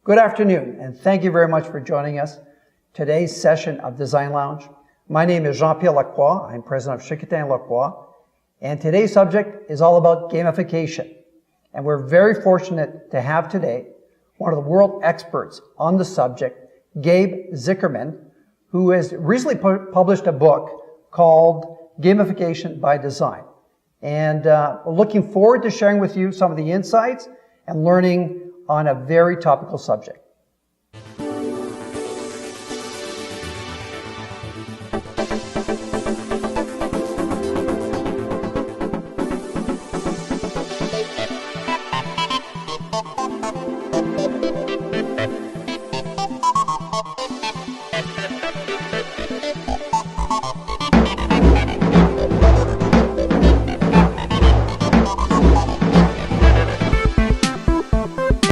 Good afternoon, and thank you very much for joining us. Today's session of Design Lounge. My name is Jean-Pierre. I'm president of Chicotin Lacroix, and today's subject is all about gamification. And we're very fortunate to have today one of the world experts on the subject, Gabe Zickerman, who has recently published a book called Gamification by Design. And we're looking forward to sharing with you some of the insights and learning on a very topical subject.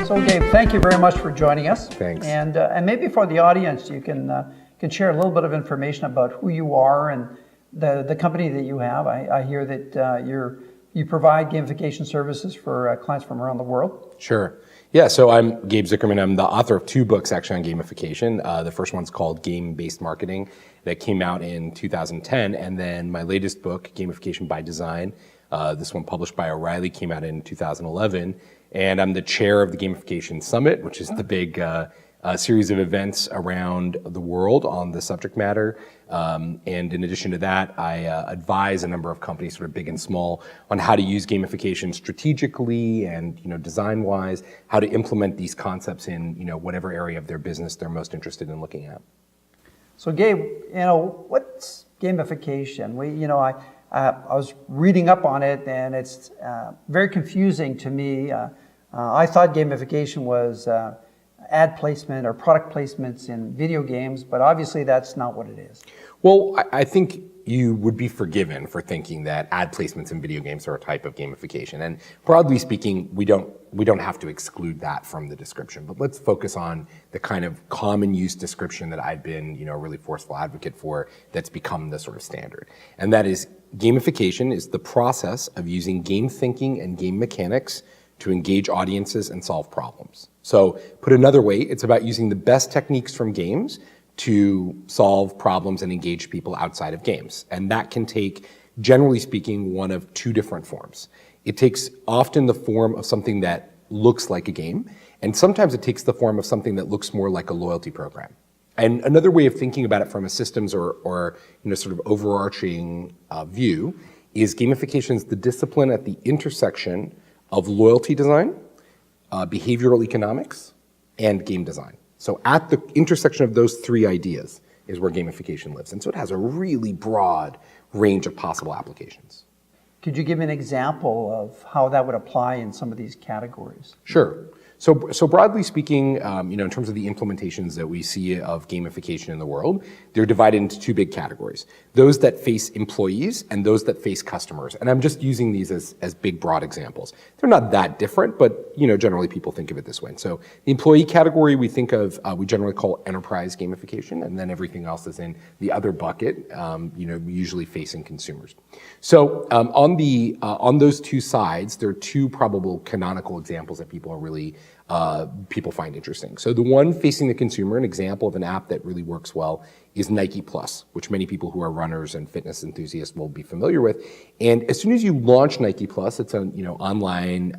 So Gabe, thank you very much for joining us. Thanks. And maybe for the audience, you can share a little bit of information about who you are and the company that you have. I hear that you provide gamification services for clients from around the world. Sure. Yeah, so I'm Gabe Zickerman. I'm the author of two books actually on gamification. The first one's called Game-Based Marketing that came out in 2010. And then my latest book, Gamification by Design, this one published by O'Reilly, came out in 2011. And I'm the chair of the Gamification Summit, which is the big series of events around the world on the subject matter. And in addition to that, I advise a number of companies, sort of big and small, on how to use gamification strategically and design-wise, how to implement these concepts in whatever area of their business they're most interested in looking at. So Gabe, what's gamification? I was reading up on it, and it's very confusing to me. I thought gamification was ad placement or product placements in video games, but obviously that's not what it is. Well, I think you would be forgiven for thinking that ad placements in video games are a type of gamification. And broadly speaking, we don't have to exclude that from the description. But let's focus on the kind of common use description that I've been, a really forceful advocate for that's become the sort of standard. And that is gamification is the process of using game thinking and game mechanics to engage audiences and solve problems. So put another way, it's about using the best techniques from games to solve problems and engage people outside of games. And that can take, generally speaking, one of two different forms. It takes often the form of something that looks like a game, and sometimes it takes the form of something that looks more like a loyalty program. And another way of thinking about it from a systems or sort of overarching view is gamification is the discipline at the intersection of loyalty design, behavioral economics, and game design. So at the intersection of those three ideas is where gamification lives. And so it has a really broad range of possible applications. Could you give me an example of how that would apply in some of these categories? Sure. So broadly speaking, in terms of the implementations that we see of gamification in the world, they're divided into two big categories. Those that face employees and those that face customers. And I'm just using these as big, broad examples. They're not that different, but generally people think of it this way. And so the employee category we think of, we generally call enterprise gamification, and then everything else is in the other bucket, usually facing consumers. So on those two sides, there are two probable canonical examples that people find interesting. So the one facing the consumer, an example of an app that really works well, is Nike Plus, which many people who are runners and fitness enthusiasts will be familiar with. And as soon as you launch Nike Plus, it's an online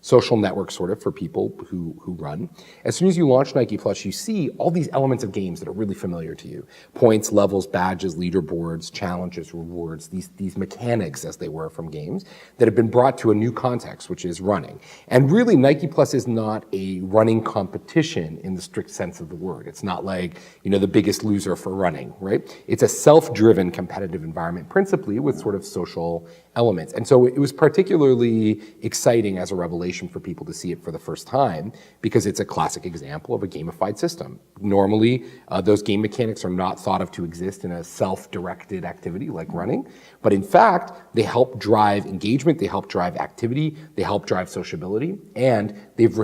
social network sort of for people who run. As soon as you launch Nike Plus, you see all these elements of games that are really familiar to you. Points, levels, badges, leaderboards, challenges, rewards, these mechanics as they were from games that have been brought to a new context, which is running. And really Nike Plus is not a running competition in the strict sense of the word. It's not like, the biggest loser for running, right? It's a self-driven competitive environment, principally with sort of social elements. And so it was particularly exciting as a revelation for people to see it for the first time because it's a classic example of a gamified system. Normally, those game mechanics are not thought of to exist in a self-directed activity like running, but in fact, they help drive engagement, they help drive activity, they help drive sociability, and they've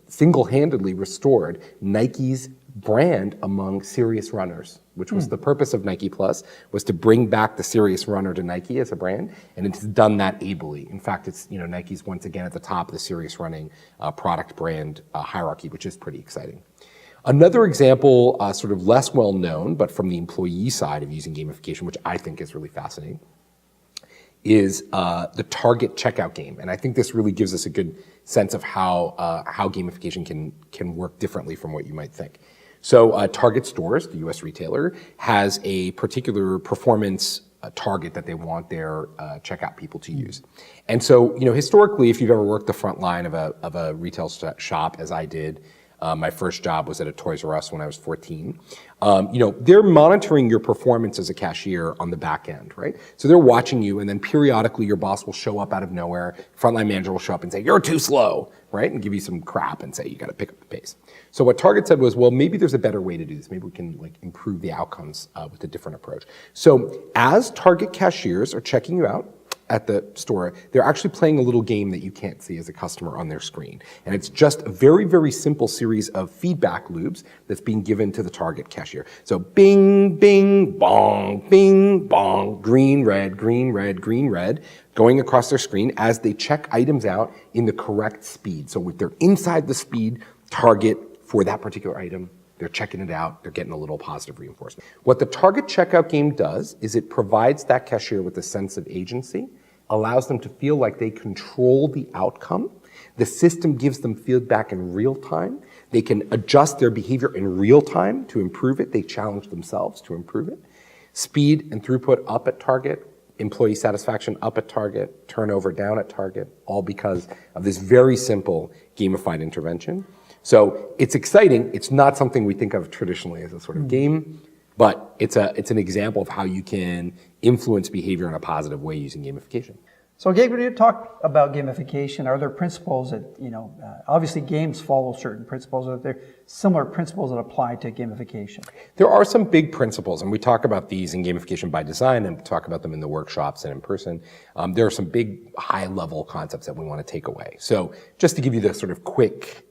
single-handedly restored Nike's brand among serious runners, which was the purpose of Nike Plus, was to bring back the serious runner to Nike as a brand, and it's done that ably. In fact, it's, Nike's once again at the top of the serious running product brand hierarchy, which is pretty exciting. Another example, sort of less well known, but from the employee side of using gamification, which I think is really fascinating, is the Target checkout game. And I think this really gives us a good sense of how gamification can work differently from what you might think. So Target stores, the US retailer, has a particular performance target that they want their checkout people to use. And so, historically, if you've ever worked the front line of a retail shop, as I did, my first job was at a Toys R Us when I was 14. They're monitoring your performance as a cashier on the back end, right? So they're watching you, and then periodically your boss will show up out of nowhere. Frontline manager will show up and say, "You're too slow," right? And give you some crap and say, "You got to pick up the pace." So what Target said was, well, maybe there's a better way to do this. Maybe we can improve the outcomes with a different approach. So as Target cashiers are checking you out at the store, they're actually playing a little game that you can't see as a customer on their screen. And it's just a very, very simple series of feedback loops that's being given to the Target cashier. So bing, bing, bong, green, red, green, red, green, red, going across their screen as they check items out in the correct speed. So if they're inside the speed target for that particular item, they're checking it out, they're getting a little positive reinforcement. What the Target checkout game does is it provides that cashier with a sense of agency, allows them to feel like they control the outcome. The system gives them feedback in real time. They can adjust their behavior in real time to improve it. They challenge themselves to improve it. Speed and throughput up at Target, employee satisfaction up at Target, turnover down at Target, all because of this very simple gamified intervention. So it's exciting. It's not something we think of traditionally as a sort of game, but it's an example of how you can influence behavior in a positive way using gamification. So Gabe, when you talk about gamification, are there principles that, obviously games follow certain principles, are there similar principles that apply to gamification? There are some big principles, and we talk about these in Gamification by Design and talk about them in the workshops and in person. There are some big high-level concepts that we want to take away. So just to give you the sort of quick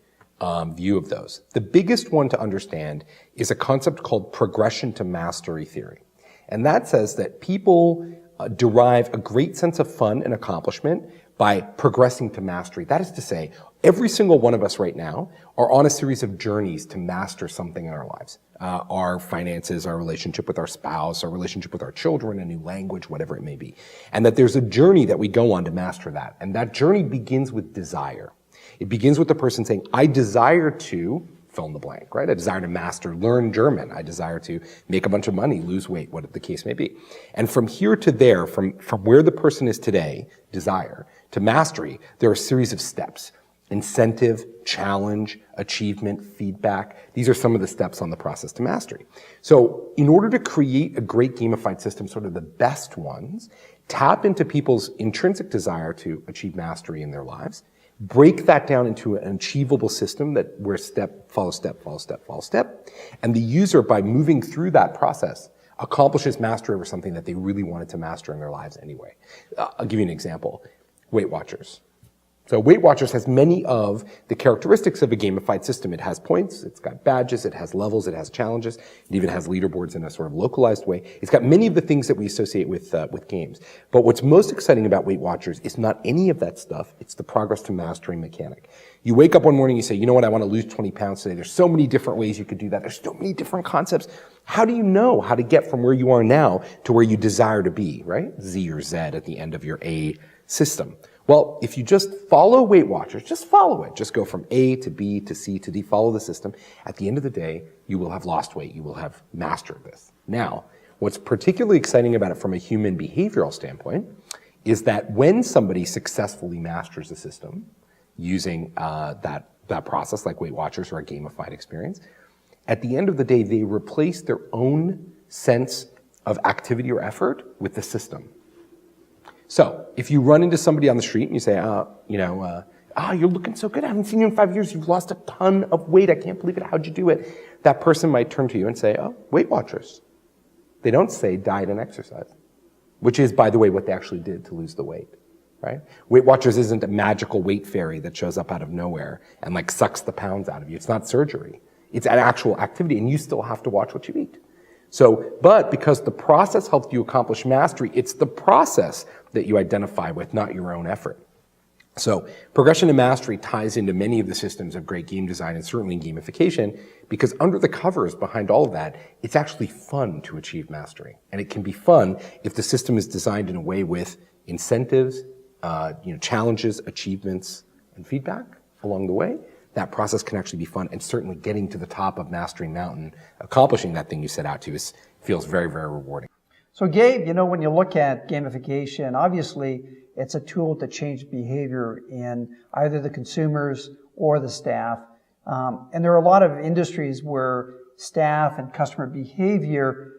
view of those. The biggest one to understand is a concept called progression to mastery theory. And that says that people derive a great sense of fun and accomplishment by progressing to mastery. That is to say, every single one of us right now are on a series of journeys to master something in our lives. Our finances, our relationship with our spouse, our relationship with our children, a new language, whatever it may be. And that there's a journey that we go on to master that. And that journey begins with desire. It begins with the person saying, I desire to fill in the blank, right? I desire to learn German. I desire to make a bunch of money, lose weight, what the case may be. And from here to there, from where the person is today, desire, to mastery, there are a series of steps. Incentive, challenge, achievement, feedback. These are some of the steps on the process to mastery. So in order to create a great gamified system, sort of the best ones, tap into people's intrinsic desire to achieve mastery in their lives, break that down into an achievable system where step follows step follows step follows step. And the user, by moving through that process, accomplishes mastery over something that they really wanted to master in their lives anyway. I'll give you an example. Weight Watchers. So Weight Watchers has many of the characteristics of a gamified system. It has points, it's got badges, it has levels, it has challenges, it even has leaderboards in a sort of localized way. It's got many of the things that we associate with games. But what's most exciting about Weight Watchers is not any of that stuff, it's the progress to mastery mechanic. You wake up one morning, you say, you know what, I want to lose 20 pounds today. There's so many different ways you could do that. There's so many different concepts. How do you know how to get from where you are now to where you desire to be, right? Z or Z at the end of your A system. Well, if you just follow Weight Watchers, just follow it. Just go from A to B to C to D, follow the system. At the end of the day, you will have lost weight. You will have mastered this. Now, what's particularly exciting about it from a human behavioral standpoint is that when somebody successfully masters the system using that process like Weight Watchers or a gamified experience, at the end of the day, they replace their own sense of activity or effort with the system. So, if you run into somebody on the street and you say, you're looking so good, I haven't seen you in 5 years, you've lost a ton of weight, I can't believe it, how'd you do it? That person might turn to you and say, Weight Watchers. They don't say diet and exercise, which is, by the way, what they actually did to lose the weight, right? Weight Watchers isn't a magical weight fairy that shows up out of nowhere and sucks the pounds out of you. It's not surgery. It's an actual activity, and you still have to watch what you eat. So, but because the process helps you accomplish mastery, it's the process that you identify with, not your own effort. So progression to mastery ties into many of the systems of great game design and certainly in gamification, because under the covers behind all of that, it's actually fun to achieve mastery. And it can be fun if the system is designed in a way with incentives, challenges, achievements, and feedback along the way. That process can actually be fun, and certainly getting to the top of Mastery Mountain, accomplishing that thing you set out to, feels very, very rewarding. So Gabe, when you look at gamification, obviously it's a tool to change behavior in either the consumers or the staff. And there are a lot of industries where staff and customer behavior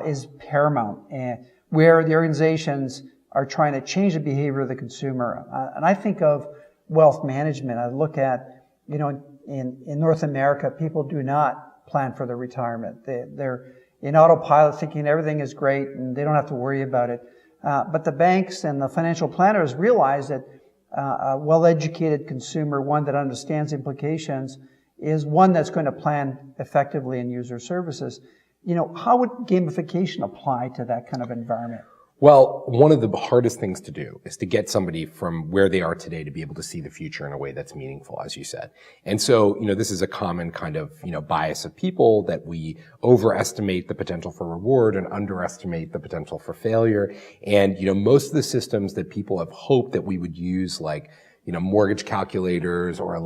is paramount, and where the organizations are trying to change the behavior of the consumer. And I think of wealth management. I look at, in North America, people do not plan for their retirement. They're in autopilot thinking everything is great and they don't have to worry about it. But the banks and the financial planners realize that a well-educated consumer, one that understands implications, is one that's going to plan effectively and use their services. How would gamification apply to that kind of environment? Well, one of the hardest things to do is to get somebody from where they are today to be able to see the future in a way that's meaningful, as you said. And so, this is a common kind of, bias of people, that we overestimate the potential for reward and underestimate the potential for failure. And, most of the systems that people have hoped that we would use, like, mortgage calculators or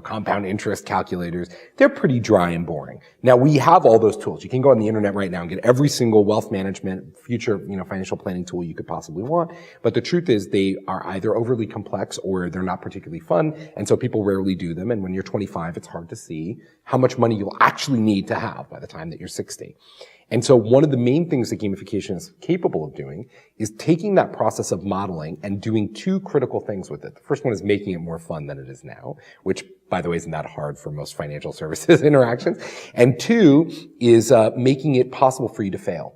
compound interest calculators, they're pretty dry and boring. Now, we have all those tools. You can go on the internet right now and get every single wealth management, future, financial planning tool you could possibly want. But the truth is they are either overly complex or they're not particularly fun. And so people rarely do them. And when you're 25, it's hard to see how much money you'll actually need to have by the time that you're 60. And so one of the main things that gamification is capable of doing is taking that process of modeling and doing two critical things with it. The first one is making it more fun than it is now, which, by the way, isn't that hard for most financial services interactions. And two is making it possible for you to fail,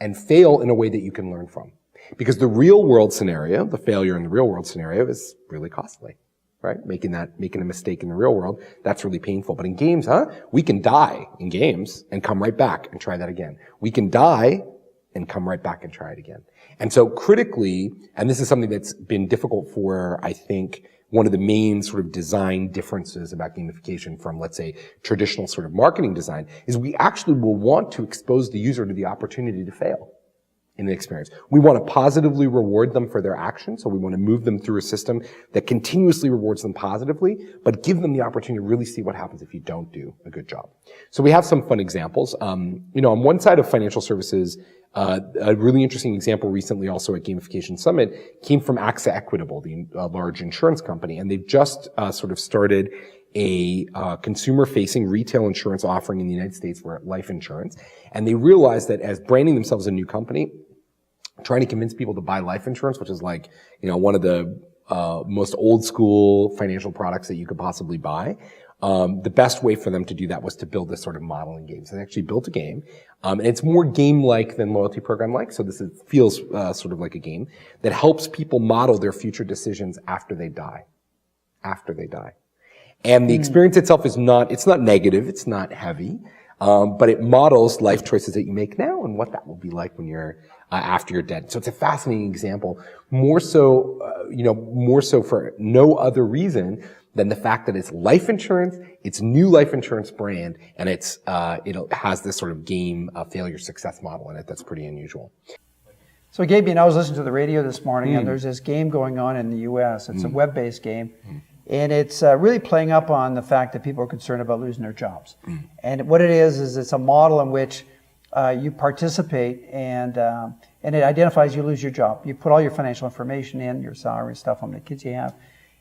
and fail in a way that you can learn from. Because the real world scenario, the failure in the real world scenario, is really costly. Right? Making a mistake in the real world, that's really painful. But in games, we can die in games and come right back and try that again. We can die and come right back and try it again. And so critically, and this is something that's been difficult for, I think, one of the main sort of design differences about gamification from, let's say, traditional sort of marketing design, is we actually will want to expose the user to the opportunity to fail in the experience. We want to positively reward them for their actions, so we want to move them through a system that continuously rewards them positively, but give them the opportunity to really see what happens if you don't do a good job. So we have some fun examples. On one side of financial services, a really interesting example recently also at Gamification Summit came from AXA Equitable, the large insurance company, and they've just sort of started a consumer-facing retail insurance offering in the United States for life insurance. And they realized that as branding themselves a new company, trying to convince people to buy life insurance, which is like, one of the most old school financial products that you could possibly buy, the best way for them to do that was to build this sort of modeling game. So they actually built a game, and it's more game-like than loyalty program-like. So this feels sort of like a game that helps people model their future decisions after they die. And the experience itself it's not negative, it's not heavy, but it models life choices that you make now and what that will be like when you're after you're dead. So it's a fascinating example, more so for no other reason than the fact that it's life insurance, it's new life insurance brand, and it has this sort of game failure success model in it that's pretty unusual. So Gabe, I was listening to the radio this morning, and there's this game going on in the U.S. It's a web-based game. And it's really playing up on the fact that people are concerned about losing their jobs. And what it is it's a model in which you participate, and it identifies you lose your job. You put all your financial information in, your salary, stuff, how many kids you have.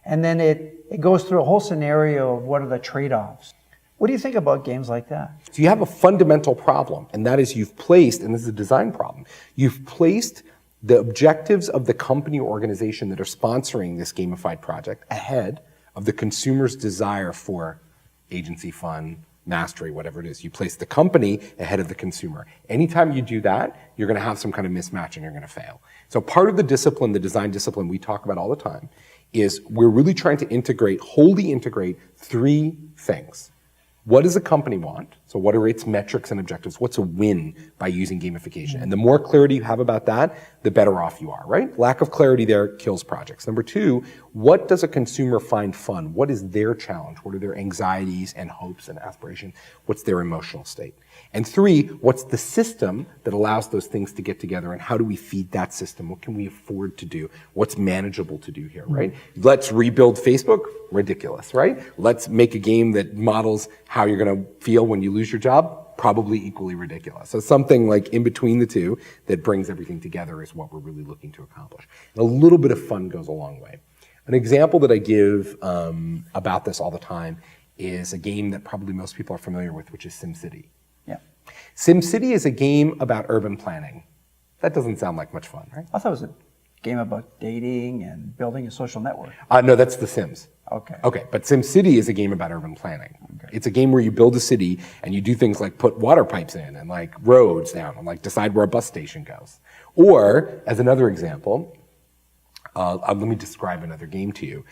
And then it goes through a whole scenario of what are the trade-offs. What do you think about games like that? So you have a fundamental problem, and that is you've placed, and this is a design problem, you've placed the objectives of the company or organization that are sponsoring this gamified project ahead of the consumer's desire for agency, fun, mastery, whatever it is. You place the company ahead of the consumer. Anytime you do that, you're going to have some kind of mismatch and you're going to fail. So part of the discipline, the design discipline we talk about all the time, is we're really trying to wholly integrate three things. What does a company want? So what are its metrics and objectives? What's a win by using gamification? And the more clarity you have about that, the better off you are, right? Lack of clarity there kills projects. Number two, what does a consumer find fun? What is their challenge? What are their anxieties and hopes and aspirations? What's their emotional state? And three, what's the system that allows those things to get together, and how do we feed that system? What can we afford to do? What's manageable to do here, right? Let's rebuild Facebook? Ridiculous, right? Let's make a game that models how you're going to feel when you lose your job? Probably equally ridiculous. So something like in between the two that brings everything together is what we're really looking to accomplish. And a little bit of fun goes a long way. An example that I give about this all the time is a game that probably most people are familiar with, which is SimCity. Yeah. SimCity is a game about urban planning. That doesn't sound like much fun, right? I thought it was a game about dating and building a social network. No, that's The Sims. Okay. Okay, but SimCity is a game about urban planning. Okay. It's a game where you build a city and you do things like put water pipes in and like roads down and like decide where a bus station goes. Or, as another example, let me describe another game to you.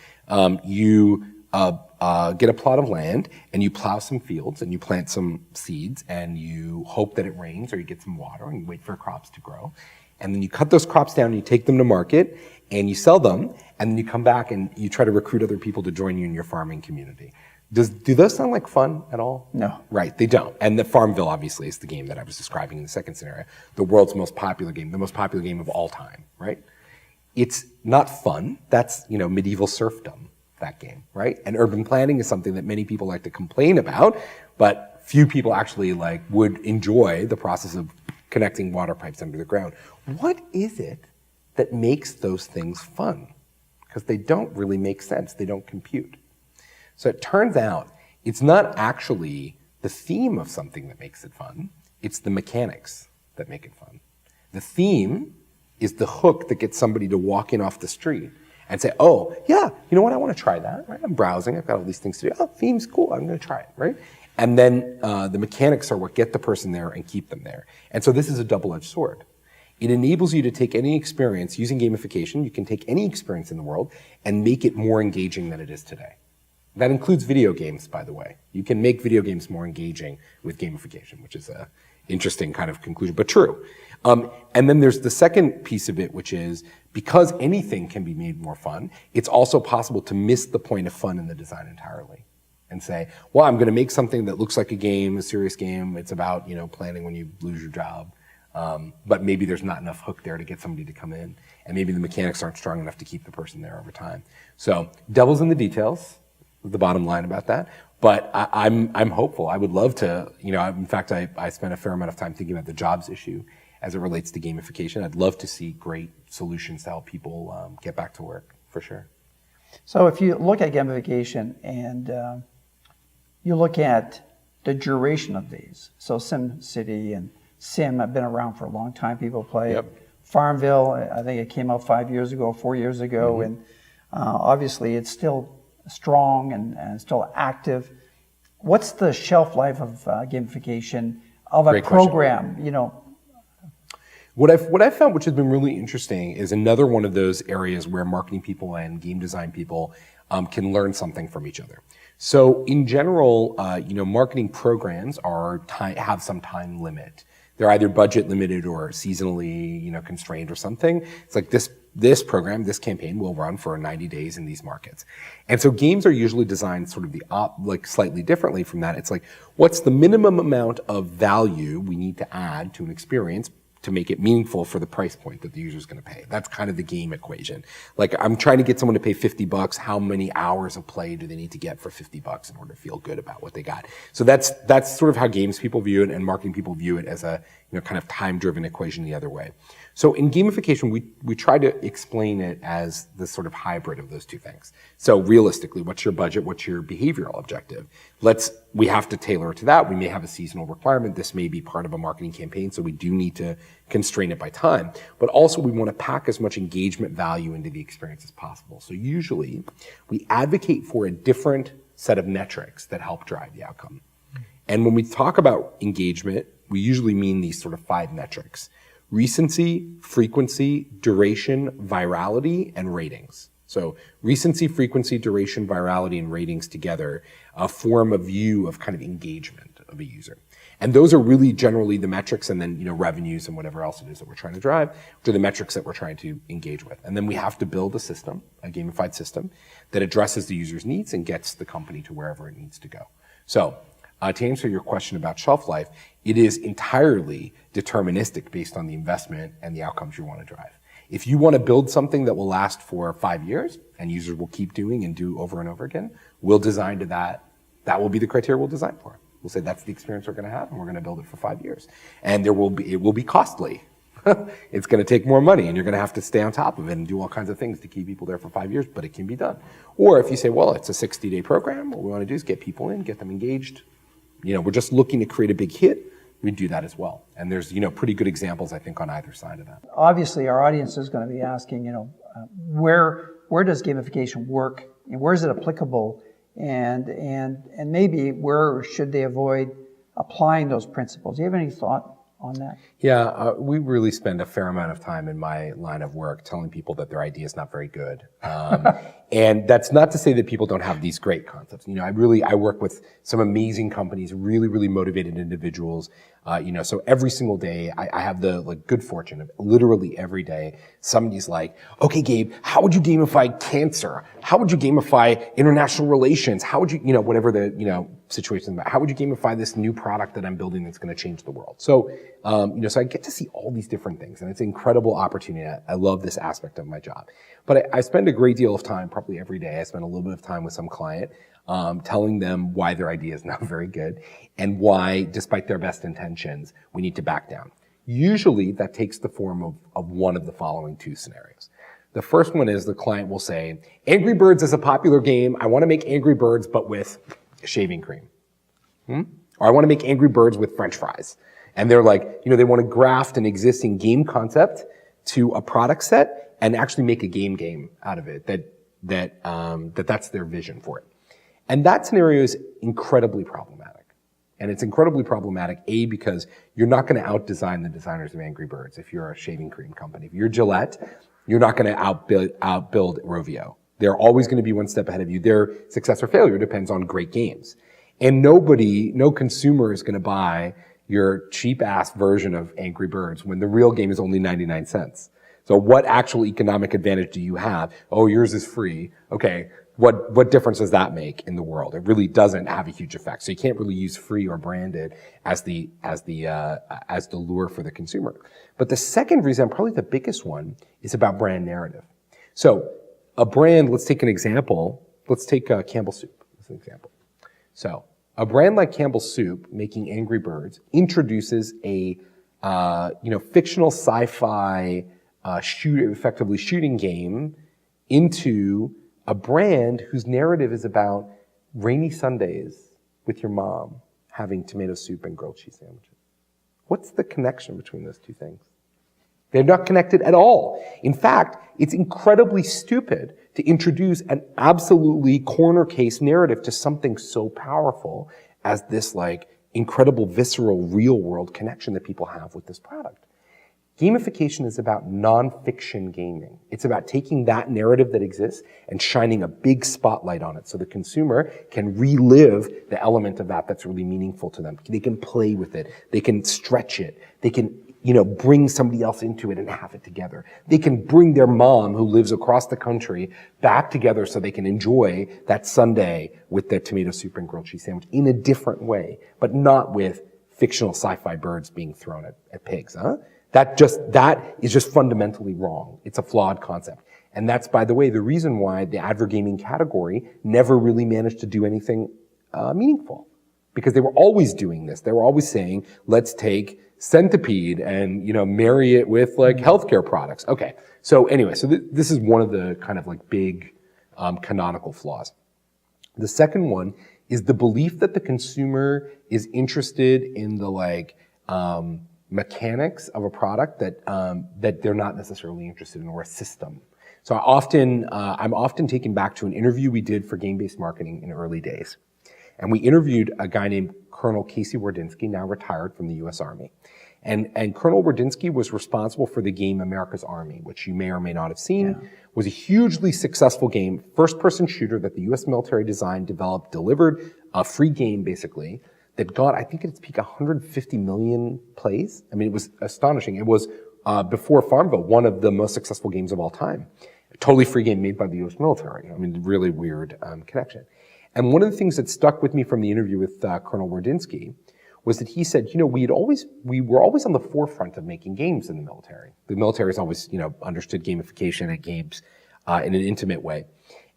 You get a plot of land and you plow some fields and you plant some seeds and you hope that it rains or you get some water and you wait for crops to grow. And then you cut those crops down and you take them to market and you sell them, and then you come back and you try to recruit other people to join you in your farming community. Do those sound like fun at all? No. Right, they don't. And the Farmville obviously is the game that I was describing in the second scenario, the world's most popular game, the most popular game of all time, right? It's not fun. That's, medieval serfdom, that game, right? And urban planning is something that many people like to complain about, but few people actually would enjoy the process of connecting water pipes under the ground. What is it that makes those things fun? Because they don't really make sense. They don't compute. So it turns out it's not actually the theme of something that makes it fun. It's the mechanics that make it fun. The theme is the hook that gets somebody to walk in off the street and say, oh, yeah, you know what? I want to try that, right? I'm browsing. I've got all these things to do. Oh, theme's cool. I'm going to try it, right? And then the mechanics are what get the person there and keep them there. And so this is a double-edged sword. It enables you to take any experience using gamification. You can take any experience in the world and make it more engaging than it is today. That includes video games, by the way. You can make video games more engaging with gamification, which is an interesting kind of conclusion, but true. And then there's the second piece of it, which is because anything can be made more fun, it's also possible to miss the point of fun in the design entirely and say, well, I'm going to make something that looks like a game, a serious game. It's about, planning when you lose your job. But maybe there's not enough hook there to get somebody to come in, and maybe the mechanics aren't strong enough to keep the person there over time. So devil's in the details, the bottom line about that. But I'm hopeful. I would love to, in fact, I spent a fair amount of time thinking about the jobs issue as it relates to gamification. I'd love to see great solutions to help people get back to work, for sure. So if you look at gamification and you look at the duration of these, so SimCity and Sim have been around for a long time. People play Yep. Farmville. I think it came out 5 years ago, 4 years ago, and obviously it's still strong and still active. What's the shelf life of gamification of a Great question. program? What I've found, which has been really interesting, is another one of those areas where marketing people and game design people can learn something from each other. So in general, marketing programs have some time limit. They're either budget limited or seasonally, constrained or something. It's like this program, this campaign will run for 90 days in these markets. And so games are usually designed sort of slightly differently from that. It's like, what's the minimum amount of value we need to add to an experience to make it meaningful for the price point that the user's going to pay? That's kind of the game equation. Like, I'm trying to get someone to pay $50. How many hours of play do they need to get for $50 in order to feel good about what they got? So that's sort of how games people view it, and marketing people view it as a kind of time-driven equation the other way. So in gamification, we try to explain it as the sort of hybrid of those two things. So realistically, what's your budget? What's your behavioral objective? We have to tailor it to that. We may have a seasonal requirement. This may be part of a marketing campaign, so we do need to constrain it by time. But also we want to pack as much engagement value into the experience as possible. So usually we advocate for a different set of metrics that help drive the outcome. And when we talk about engagement, we usually mean these sort of 5 metrics: recency, frequency, duration, virality, and ratings. So recency, frequency, duration, virality, and ratings together form a view of kind of engagement of a user. And those are really generally the metrics, and then revenues and whatever else it is that we're trying to drive, which are the metrics that we're trying to engage with. And then we have to build a system, a gamified system, that addresses the user's needs and gets the company to wherever it needs to go. So to answer your question about shelf life, it is entirely deterministic based on the investment and the outcomes you want to drive. If you want to build something that will last for 5 years and users will keep doing and do over and over again, we'll design to that. That will be the criteria we'll design for. We'll say that's the experience we're going to have, and we're going to build it for 5 years. And it will be costly. It's going to take more money, and you're going to have to stay on top of it and do all kinds of things to keep people there for 5 years, but it can be done. Or if you say, well, it's a 60-day program, what we want to do is get people in, get them engaged. We're just looking to create a big hit. We do that as well. And there's, pretty good examples, I think, on either side of that. Obviously, our audience is going to be asking, where does gamification work, and where is it applicable, and maybe where should they avoid applying those principles? Do you have any thought on that? Yeah, we really spend a fair amount of time in my line of work telling people that their idea is not very good. And that's not to say that people don't have these great concepts. I work with some amazing companies, really, really motivated individuals. So every single day I have the good fortune of literally every day somebody's like, okay, Gabe, how would you gamify cancer? How would you gamify international relations? How would you, whatever the, situation, how would you gamify this new product that I'm building that's going to change the world? So, so I get to see all these different things, and it's an incredible opportunity. I love this aspect of my job. But I spend a great deal of time, probably every day, I spend a little bit of time with some client, telling them why their idea is not very good and why, despite their best intentions, we need to back down. Usually that takes the form of one of the following two scenarios. The first one is the client will say, Angry Birds is a popular game. I want to make Angry Birds, but with shaving cream. Or I want to make Angry Birds with French fries. And they're like, they want to graft an existing game concept to a product set and actually make a game out of it. That's their vision for it. And that scenario is incredibly problematic. And it's incredibly problematic, A, because you're not going to out-design the designers of Angry Birds if you're a shaving cream company. If you're Gillette, you're not going to outbuild Rovio. They're always going to be one step ahead of you. Their success or failure depends on great games. And no consumer is going to buy your cheap-ass version of Angry Birds when the real game is only 99 cents. So what actual economic advantage do you have? Oh, yours is free. Okay, what difference does that make in the world? It really doesn't have a huge effect. So you can't really use free or branded as the lure for the consumer. But the second reason, probably the biggest one, is about brand narrative. So a brand, let's take an example. Let's take Campbell Soup as an example. So a brand like Campbell Soup making Angry Birds introduces a fictional sci-fi effectively shooting game into a brand whose narrative is about rainy Sundays with your mom having tomato soup and grilled cheese sandwiches. What's the connection between those two things? They're not connected at all. In fact, it's incredibly stupid to introduce an absolutely corner case narrative to something so powerful as this incredible visceral real world connection that people have with this product. Gamification is about nonfiction gaming. It's about taking that narrative that exists and shining a big spotlight on it so the consumer can relive the element of that that's really meaningful to them. They can play with it. They can stretch it. They can bring somebody else into it and have it together. They can bring their mom who lives across the country back together so they can enjoy that Sunday with their tomato soup and grilled cheese sandwich in a different way, but not with fictional sci-fi birds being thrown at pigs, huh? That is just fundamentally wrong. It's a flawed concept. And that's, by the way, the reason why the advergaming category never really managed to do anything meaningful. Because they were always doing this. They were always saying, let's take Centipede and, marry it with healthcare products. Okay. So anyway, this is one of the kind of big canonical flaws. The second one is the belief that the consumer is interested in the mechanics of a product that they're not necessarily interested in, or a system. So I'm often taken back to an interview we did for game-based marketing in early days. And we interviewed a guy named Colonel Casey Wardinsky, now retired from the U.S. Army. And Colonel Radinsky was responsible for the game America's Army, which you may or may not have seen. Yeah. Was a hugely successful game, first-person shooter that the U.S. military designed, developed, delivered, a free game basically, that got, I think at its peak, 150 million plays. I mean, it was astonishing. It was, before Farmville, one of the most successful games of all time. A totally free game made by the U.S. military. I mean, really weird connection. And one of the things that stuck with me from the interview with Colonel Radinsky was that he said, you know, we were always on the forefront of making games in the military. The military has always, you know, understood gamification and games in an intimate way.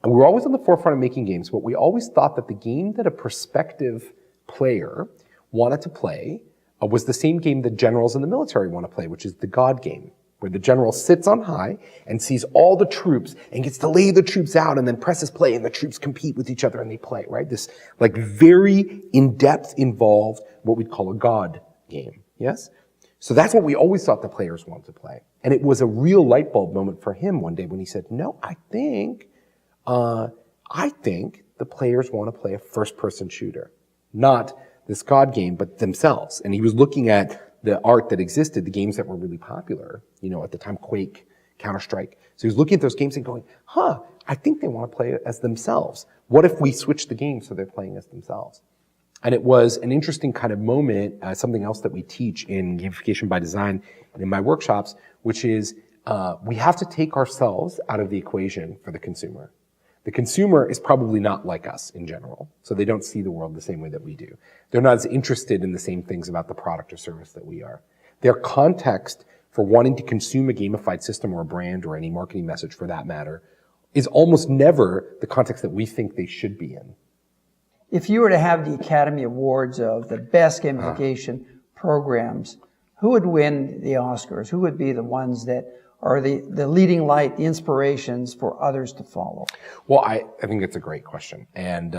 And we were always on the forefront of making games, but we always thought that the game that a prospective player wanted to play was the same game that generals in the military want to play, which is the God game, where the general sits on high and sees all the troops and gets to lay the troops out and then presses play and the troops compete with each other and they play, right? This like very in-depth, involved, what we'd call a God game, yes? So that's what we always thought the players wanted to play. And it was a real light bulb moment for him one day when he said, no, I think the players want to play a first-person shooter, not this God game, but themselves. And he was looking at the art that existed, the games that were really popular, you know, at the time, Quake, Counter-Strike. So he was looking at those games and going, I think they want to play it as themselves. What if we switch the game so they're playing as themselves? And it was an interesting kind of moment, something else that we teach in Gamification by Design and in my workshops, which is we have to take ourselves out of the equation for the consumer. The consumer is probably not like us in general, so they don't see the world the same way that we do. They're not as interested in the same things about the product or service that we are. Their context for wanting to consume a gamified system or a brand or any marketing message for that matter is almost never the context that we think they should be in. If you were to have the Academy Awards of the best gamification programs, who would win the Oscars? Who would be the ones that are the leading light, the inspirations for others to follow? Well, I think that's a great question. And,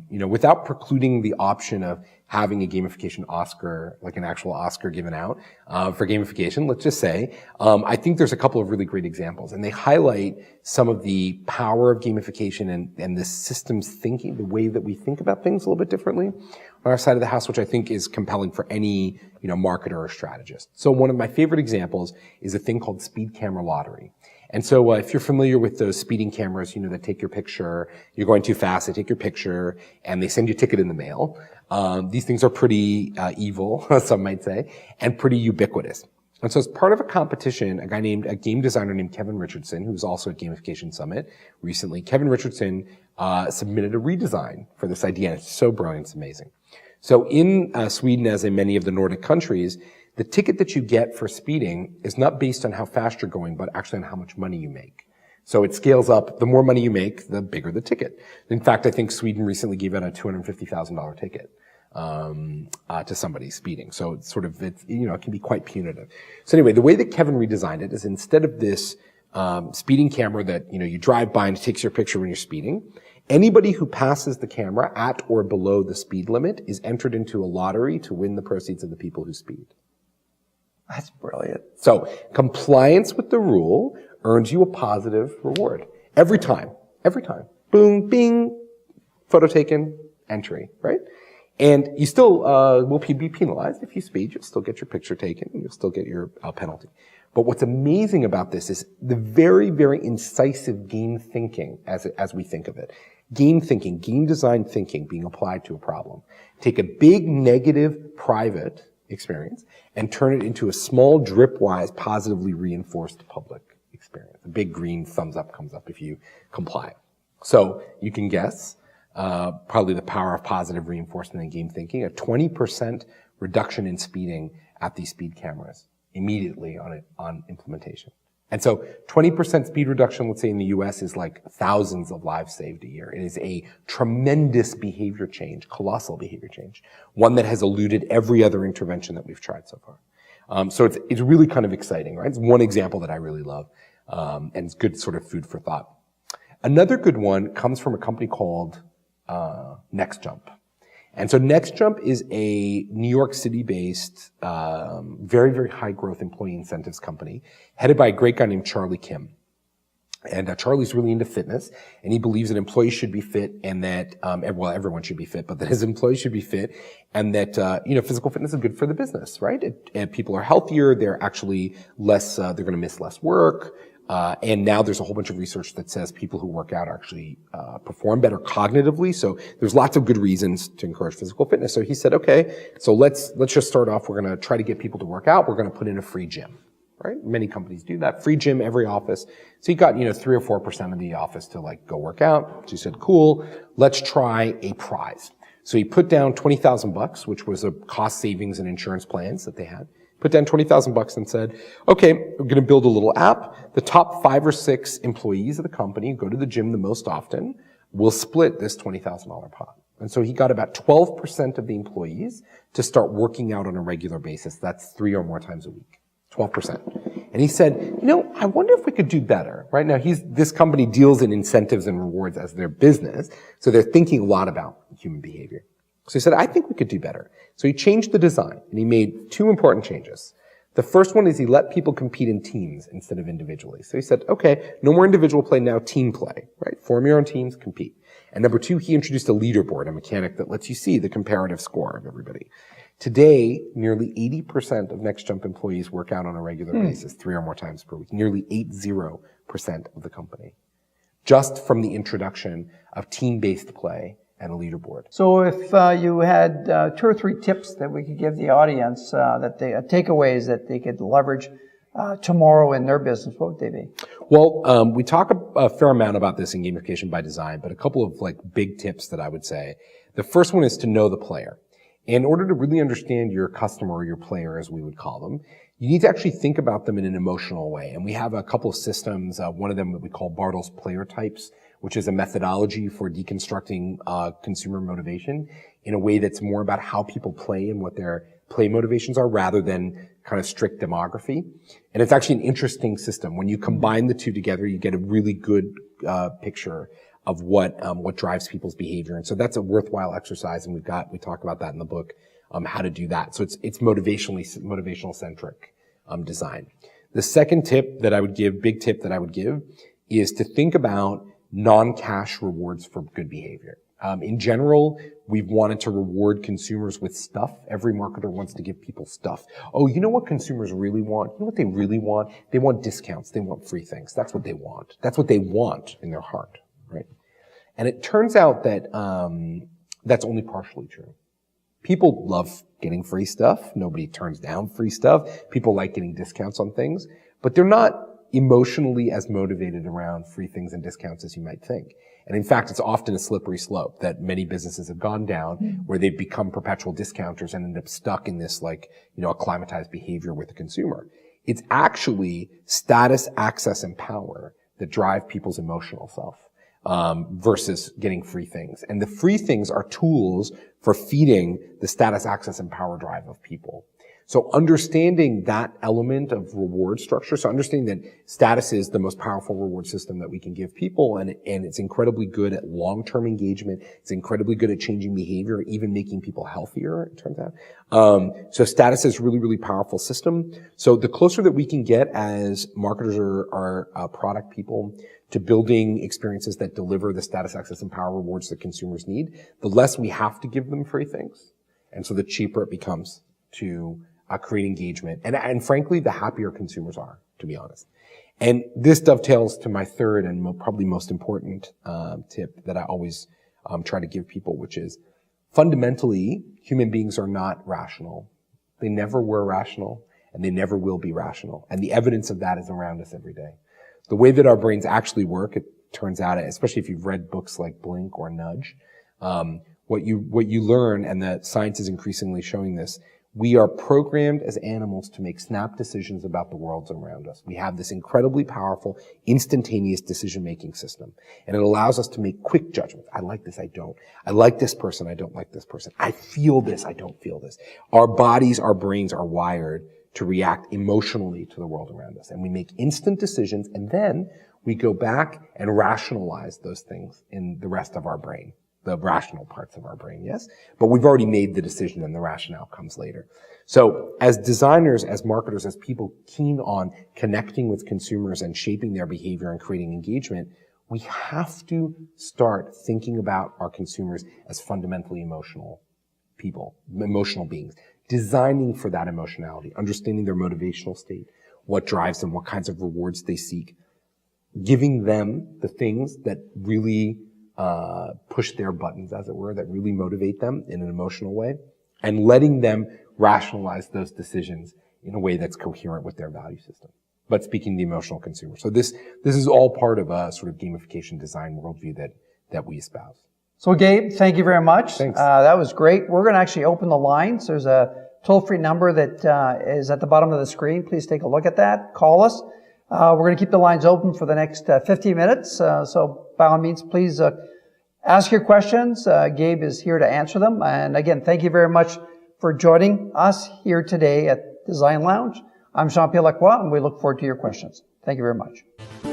you know, without precluding the option of having a gamification Oscar, like an actual Oscar given out, for gamification, let's just say, I think there's a couple of really great examples. And they highlight some of the power of gamification and the systems thinking, the way that we think about things a little bit differently on our side of the house, which I think is compelling for any, you know, marketer or strategist. So one of my favorite examples is a thing called speed camera lottery. And so if you're familiar with those speeding cameras, you know, that take your picture, you're going too fast, they take your picture, and they send you a ticket in the mail. These things are pretty evil, some might say, and pretty ubiquitous. And so as part of a competition, a game designer named Kevin Richardson, who was also at Gamification Summit recently, Kevin Richardson submitted a redesign for this idea, and it's so brilliant, it's amazing. So in Sweden, as in many of the Nordic countries, the ticket that you get for speeding is not based on how fast you're going, but actually on how much money you make. So it scales up. The more money you make, the bigger the ticket. In fact, I think Sweden recently gave out a $250,000 ticket to somebody speeding. So it's sort of, you know, it can be quite punitive. So anyway, the way that Kevin redesigned it is instead of this speeding camera that, you know, you drive by and it takes your picture when you're speeding, anybody who passes the camera at or below the speed limit is entered into a lottery to win the proceeds of the people who speed. That's brilliant. So compliance with the rule earns you a positive reward. Every time. Boom, bing, photo taken, entry, right? And you still will be penalized if you speed. You'll still get your picture taken. You'll still get your penalty. But what's amazing about this is the very, very incisive game thinking as we think of it. Game thinking, game design thinking being applied to a problem. Take a big negative private experience and turn it into a small dripwise positively reinforced public experience. A big green thumbs up comes up if you comply. So you can guess probably the power of positive reinforcement in game thinking, a 20% reduction in speeding at these speed cameras immediately on implementation. And so 20% speed reduction, let's say in the US, is like thousands of lives saved a year. It is a tremendous behavior change, colossal behavior change, one that has eluded every other intervention that we've tried so far. So it's really kind of exciting, right? It's one example that I really love, and it's good sort of food for thought. Another good one comes from a company called NextJump. And so NextJump is a New York City-based, very, very high-growth employee incentives company headed by a great guy named Charlie Kim. And Charlie's really into fitness, and he believes that employees should be fit, and that well, everyone should be fit, but that his employees should be fit, and that physical fitness is good for the business, right? And people are healthier; they're actually less. They're going to miss less work. And now there's a whole bunch of research that says people who work out actually perform better cognitively. So there's lots of good reasons to encourage physical fitness. So he said, okay, so let's just start off. We're going to try to get people to work out. We're going to put in a free gym. Right? Many companies do that. Free gym, every office. So he got, 3 or 4% of the office to go work out. So he said, cool, let's try a prize. So he put down $20,000, which was a cost savings and insurance plans that they had. Put down $20,000 and said, okay, we're going to build a little app. The top 5 or 6 employees of the company who go to the gym the most often will split this $20,000 pot. And so he got about 12% of the employees to start working out on a regular basis. That's 3 or more times a week. 12%. And he said, I wonder if we could do better. Right now, this company deals in incentives and rewards as their business, so they're thinking a lot about human behavior. So he said, I think we could do better. So he changed the design, and he made 2 important changes. The first one is he let people compete in teams instead of individually. So he said, okay, no more individual play, now team play, right? Form your own teams, compete. And number 2, he introduced a leaderboard, a mechanic that lets you see the comparative score of everybody. Today, nearly 80% of Next Jump employees work out on a regular basis, 3 or more times per week. Nearly 80% of the company. Just from the introduction of team-based play and a leaderboard. So if you had 2 or 3 tips that we could give the audience, takeaways that they could leverage tomorrow in their business, what would they be? Well, we talk a fair amount about this in Gamification by Design, but a couple of big tips that I would say. The first one is to know the player. In order to really understand your customer or your player, as we would call them, you need to actually think about them in an emotional way. And we have a couple of systems, one of them that we call Bartle's player types, which is a methodology for deconstructing consumer motivation in a way that's more about how people play and what their play motivations are rather than kind of strict demography. And it's actually an interesting system. When you combine the 2 together, you get a really good picture of what drives people's behavior. And so that's a worthwhile exercise, and we talk about that in the book, how to do that. So it's motivational centric design. The second tip that I would give, big tip that I would give, is to think about non-cash rewards for good behavior. In general, we've wanted to reward consumers with stuff. Every marketer wants to give people stuff. Oh, you know what consumers really want? You know what they really want? They want discounts. They want free things. That's what they want. That's what they want in their heart. Right? And it turns out that that's only partially true. People love getting free stuff. Nobody turns down free stuff. People like getting discounts on things, but they're not emotionally as motivated around free things and discounts as you might think. And in fact, it's often a slippery slope that many businesses have gone down where they've become perpetual discounters and end up stuck in this acclimatized behavior with the consumer. It's actually status, access, and power that drive people's emotional self. Versus getting free things. And the free things are tools for feeding the status, access, and power drive of people. So understanding that element of reward structure, so understanding that status is the most powerful reward system that we can give people, and it's incredibly good at long-term engagement. It's incredibly good at changing behavior, even making people healthier, it turns out. So status is a really, really powerful system. So the closer that we can get as marketers or product people to building experiences that deliver the status, access, and power rewards that consumers need, the less we have to give them free things. And so the cheaper it becomes to create engagement. And frankly, the happier consumers are, to be honest. And this dovetails to my third and probably most important tip that I always try to give people, which is fundamentally, human beings are not rational. They never were rational, and they never will be rational. And the evidence of that is around us every day. The way that our brains actually work, it turns out, especially if you've read books like Blink or Nudge, what you learn, and the science is increasingly showing this, we are programmed as animals to make snap decisions about the world around us. We have this incredibly powerful, instantaneous decision-making system. And it allows us to make quick judgments. I like this, I don't. I like this person, I don't like this person. I feel this, I don't feel this. Our bodies, our brains are wired to react emotionally to the world around us. And we make instant decisions, and then we go back and rationalize those things in the rest of our brain. the rational parts of our brain, yes? But we've already made the decision and the rationale comes later. So as designers, as marketers, as people keen on connecting with consumers and shaping their behavior and creating engagement, we have to start thinking about our consumers as fundamentally emotional people, emotional beings, designing for that emotionality, understanding their motivational state, what drives them, what kinds of rewards they seek, giving them the things that really push their buttons, as it were, that really motivate them in an emotional way, and letting them rationalize those decisions in a way that's coherent with their value system, but speaking the emotional consumer. So this is all part of a sort of gamification design worldview that we espouse. So Gabe, thank you very much. Thanks. That was great. We're going to actually open the lines. There's a toll-free number that is at the bottom of the screen. Please take a look at that. Call us. We're going to keep the lines open for the next 15 minutes. So by all means, please ask your questions. Gabe is here to answer them. And again, thank you very much for joining us here today at Design Lounge. I'm Jean-Pierre Lacroix, and we look forward to your questions. Thank you very much.